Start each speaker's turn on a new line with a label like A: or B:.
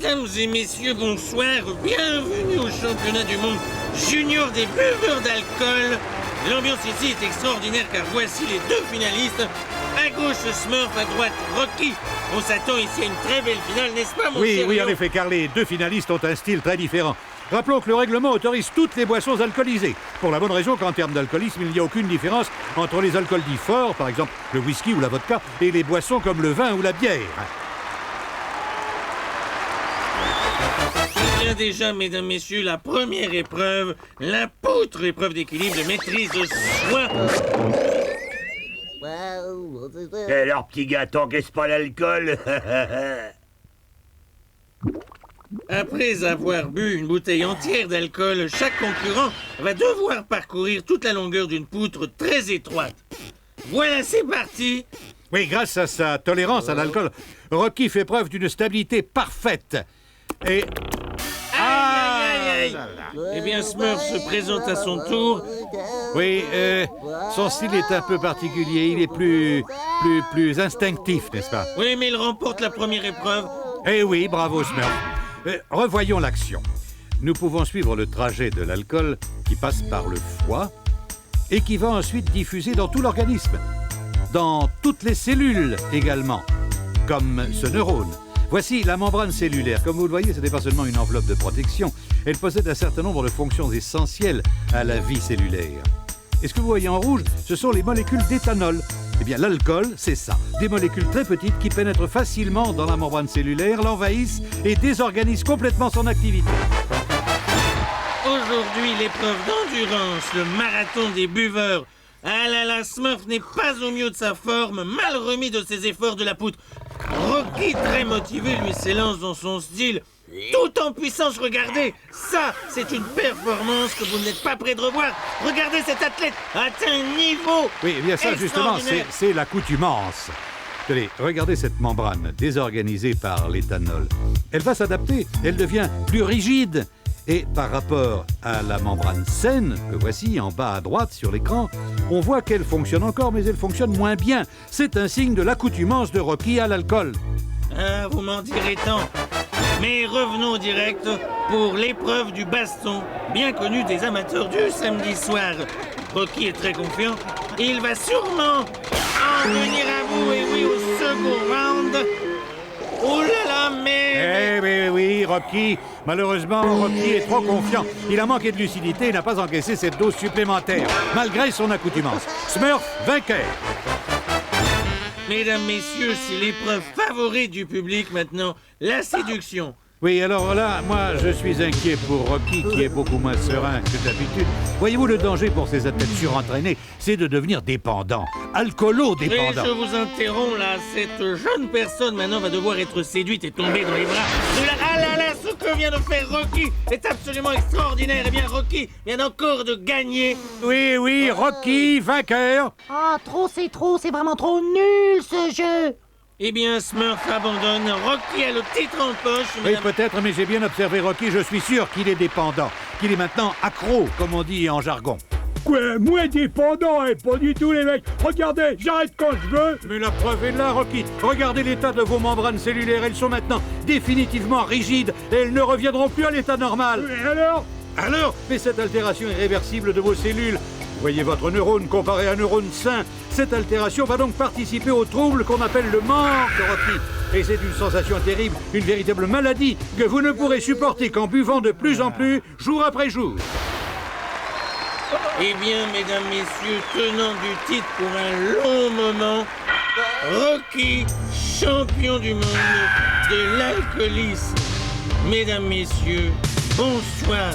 A: Mesdames et messieurs, bonsoir. Bienvenue au championnat du monde junior des buveurs d'alcool. L'ambiance ici est extraordinaire car voici les deux finalistes. À gauche, Smurf, à droite, Rocky. On s'attend ici à une très belle finale, n'est-ce pas, mon cher
B: Oui,
A: Léon?
B: en effet, car les deux finalistes ont un style très différent. Rappelons que le règlement autorise toutes les boissons alcoolisées, pour la bonne raison qu'en termes d'alcoolisme, il n'y a aucune différence entre les alcools dits forts, par exemple le whisky ou la vodka, et les boissons comme le vin ou la bière.
A: Bien déjà, mesdames, messieurs, la première épreuve, la poutre, épreuve d'équilibre, de maîtrise de soi.
C: Et alors, petit gars, t'encaisses pas l'alcool?
A: Après avoir bu une bouteille entière d'alcool, chaque concurrent va devoir parcourir toute la longueur d'une poutre très étroite. Voilà, c'est parti.
B: Oui, grâce à sa tolérance à l'alcool, Rocky fait preuve d'une stabilité parfaite. Et...
A: Aïe. Eh bien, Smurf se présente à son tour.
B: Oui, son style est un peu particulier. Il est plus instinctif, n'est-ce pas?
A: Oui, mais il remporte la première épreuve.
B: Eh oui, bravo Smurf. Revoyons l'action. Nous pouvons suivre le trajet de l'alcool qui passe par le foie et qui va ensuite diffuser dans tout l'organisme, dans toutes les cellules également, comme ce neurone. Voici la membrane cellulaire. Comme vous le voyez, ce n'est pas seulement une enveloppe de protection. Elle possède un certain nombre de fonctions essentielles à la vie cellulaire. Et ce que vous voyez en rouge, ce sont les molécules d'éthanol. Eh bien, l'alcool, c'est ça. Des molécules très petites qui pénètrent facilement dans la membrane cellulaire, l'envahissent et désorganisent complètement son activité.
A: Aujourd'hui, l'épreuve d'endurance, le marathon des buveurs. Ah là là, Smurf n'est pas au mieux de sa forme, mal remis de ses efforts de la poutre. Rocky, très motivé, lui s'élance dans son style. Tout en puissance, regardez. Ça, c'est une performance que vous n'êtes pas prêt de revoir. Regardez cet athlète atteint un niveau.
B: Oui, eh bien ça, justement,
A: extraordinaire.
B: c'est l'accoutumance. Tenez, regardez cette membrane désorganisée par l'éthanol. Elle va s'adapter, elle devient plus rigide. Et par rapport à la membrane saine, que voici en bas à droite sur l'écran, on voit qu'elle fonctionne encore, mais elle fonctionne moins bien. C'est un signe de l'accoutumance de Rocky à l'alcool.
A: Ah, vous m'en direz tant. Mais revenons au direct pour l'épreuve du baston, bien connue des amateurs du samedi soir. Rocky est très confiant. Il va sûrement en venir à bout, et oui, au second round. Oh là là, mais...
B: Oui, Rocky. Malheureusement, Rocky est trop confiant. Il a manqué de lucidité et n'a pas encaissé cette dose supplémentaire, malgré son accoutumance. Smurf, vainqueur.
A: Mesdames, messieurs, c'est l'épreuve favorite du public maintenant, la séduction.
B: Oui, alors là, moi, je suis inquiet pour Rocky, qui est beaucoup moins serein que d'habitude. Voyez-vous, le danger pour ces athlètes surentraînés, c'est de devenir dépendants,
A: Et
B: alcoolo-dépendants.
A: je vous interromps là, cette jeune personne maintenant va devoir être séduite et tomber dans les bras de la... Ah là là, ce que vient de faire Rocky est absolument extraordinaire. Eh bien, Rocky vient encore de gagner.
B: Oui, Rocky, vainqueur.
D: Ah, trop, c'est vraiment trop nul ce jeu.
A: Eh bien, Smurf abandonne. Rocky a le titre en poche.
B: Oui,
A: mesdames.
B: peut-être, mais j'ai bien observé Rocky, je suis sûr qu'il est dépendant, qu'il est maintenant accro, comme on dit en jargon.
E: Quoi, moi dépendant, hein, pas du tout les mecs. Regardez, j'arrête quand je veux.
B: Mais la preuve est là, Rocky. Regardez l'état de vos membranes cellulaires, elles sont maintenant définitivement rigides et elles ne reviendront plus à l'état normal.
E: Et alors?
B: Alors, mais cette altération irréversible de vos cellules, voyez votre neurone comparé à un neurone sain, cette altération va donc participer au trouble qu'on appelle le manque, Rocky. Et c'est une sensation terrible, une véritable maladie que vous ne pourrez supporter qu'en buvant de plus en plus, jour après jour.
A: Eh bien, mesdames, messieurs, tenant du titre pour un long moment, Rocky, champion du monde de l'alcoolisme. Mesdames, messieurs, bonsoir.